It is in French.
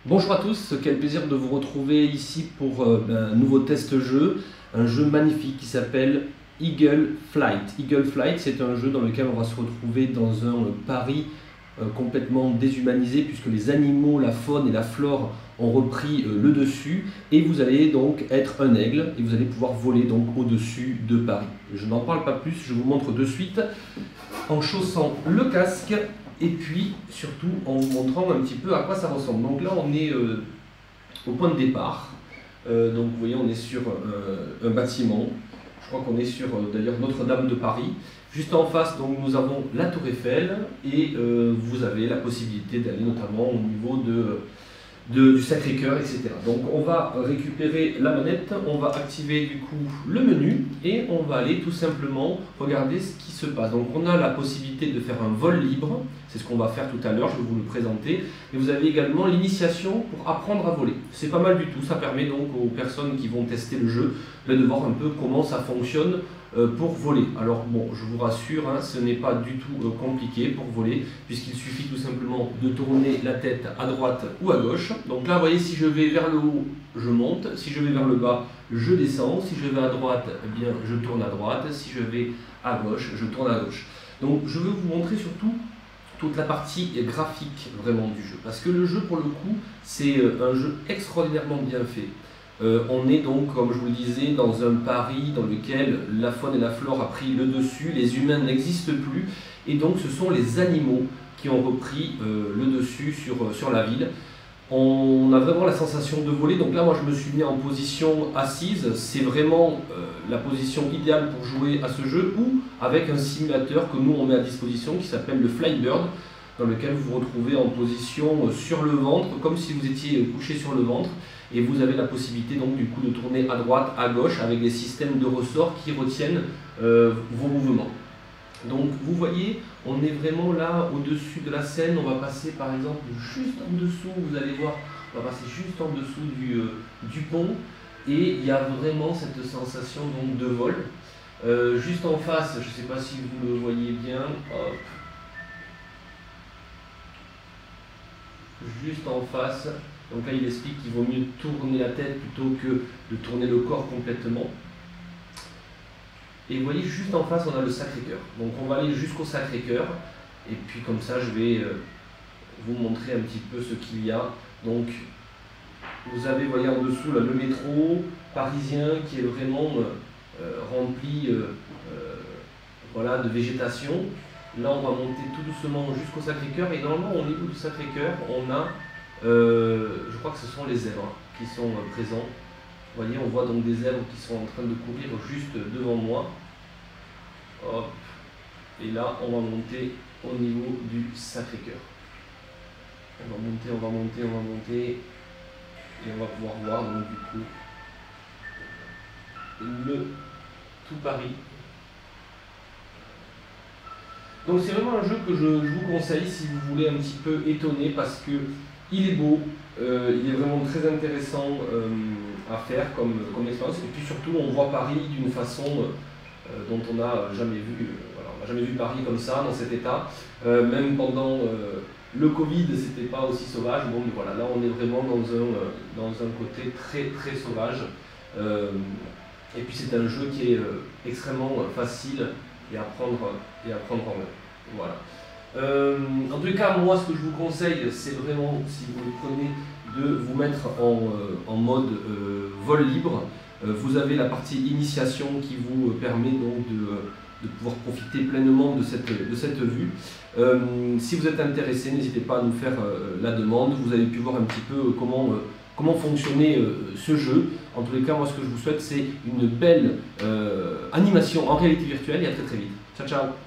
Bonjour à tous, quel plaisir de vous retrouver ici pour un nouveau test jeu, un jeu magnifique qui s'appelle Eagle Flight. Eagle Flight, c'est un jeu dans lequel on va se retrouver dans un pari complètement déshumanisé puisque les animaux, la faune et la flore ont repris le dessus et vous allez donc être un aigle et vous allez pouvoir voler donc au-dessus de Paris. Je n'en parle pas plus, je vous montre de suite en chaussant le casque et puis surtout en vous montrant un petit peu à quoi ça ressemble. Donc là on est au point de départ, donc vous voyez on est sur un bâtiment, je crois qu'on est sur d'ailleurs Notre-Dame de Paris. Juste en face donc nous avons la Tour Eiffel et vous avez la possibilité d'aller notamment au niveau du Sacré-Cœur, etc. Donc on va récupérer la manette, on va activer du coup le menu et on va aller tout simplement regarder ce qui se passe. Donc on a la possibilité de faire un vol libre, c'est ce qu'on va faire tout à l'heure, je vais vous le présenter. Et vous avez également l'initiation pour apprendre à voler. C'est pas mal du tout, ça permet donc aux personnes qui vont tester le jeu de voir un peu comment ça fonctionne pour voler. Alors bon, je vous rassure, hein, ce n'est pas du tout compliqué pour voler, puisqu'il suffit tout simplement de tourner la tête à droite ou à gauche. Donc là, vous voyez, si je vais vers le haut, je monte, si je vais vers le bas, je descends, si je vais à droite, eh bien, je tourne à droite, si je vais à gauche, je tourne à gauche. Donc je veux vous montrer surtout toute la partie graphique vraiment du jeu, parce que le jeu pour le coup, c'est un jeu extraordinairement bien fait. On est donc, comme je vous le disais, dans un pari dans lequel la faune et la flore a pris le dessus, les humains n'existent plus, et donc ce sont les animaux qui ont repris le dessus sur la ville. On a vraiment la sensation de voler, donc là moi je me suis mis en position assise, c'est vraiment la position idéale pour jouer à ce jeu, ou avec un simulateur que nous on met à disposition qui s'appelle le Flybird, dans lequel vous vous retrouvez en position sur le ventre, comme si vous étiez couché sur le ventre, et vous avez la possibilité donc du coup de tourner à droite, à gauche, avec des systèmes de ressorts qui retiennent vos mouvements. Donc vous voyez, on est vraiment là au-dessus de la scène, on va passer par exemple juste en dessous, vous allez voir, on va passer juste en dessous du pont, et il y a vraiment cette sensation donc de vol. Juste en face, je ne sais pas si vous le voyez bien, hop. Juste en face, donc là il explique qu'il vaut mieux tourner la tête plutôt que de tourner le corps complètement. Et vous voyez juste en face on a le Sacré-Cœur, donc on va aller jusqu'au Sacré-Cœur et puis comme ça je vais vous montrer un petit peu ce qu'il y a. Donc vous avez, voyez en dessous là, le métro parisien qui est vraiment rempli voilà, de végétation. Là on va monter tout doucement jusqu'au Sacré-Cœur et normalement au niveau du Sacré-Cœur on a, je crois que ce sont les zèbres qui sont présents. Vous voyez, on voit donc des zèbres qui sont en train de courir juste devant moi. Hop. Et là, on va monter au niveau du Sacré-Cœur. On va monter, on va monter, on va monter. Et on va pouvoir voir donc du coup le tout Paris. Donc c'est vraiment un jeu que je vous conseille si vous voulez un petit peu étonner parce que il est beau, il est vraiment très intéressant à faire comme expérience et puis surtout on voit Paris d'une façon dont on n'a jamais vu, voilà, on n'a jamais vu Paris comme ça, dans cet état. Même pendant le Covid, c'était pas aussi sauvage. Bon, mais voilà, là on est vraiment dans un côté très très sauvage. Et puis c'est un jeu qui est extrêmement facile et à prendre en main. Voilà. En tout cas, moi, ce que je vous conseille, c'est vraiment, si vous le prenez, de vous mettre en mode vol libre. Vous avez la partie initiation qui vous permet donc de pouvoir profiter pleinement de cette vue. Si vous êtes intéressé, n'hésitez pas à nous faire la demande. Vous avez pu voir un petit peu comment fonctionnait ce jeu. En tous les cas, moi, ce que je vous souhaite, c'est une belle animation en réalité virtuelle et à très très vite. Ciao, ciao!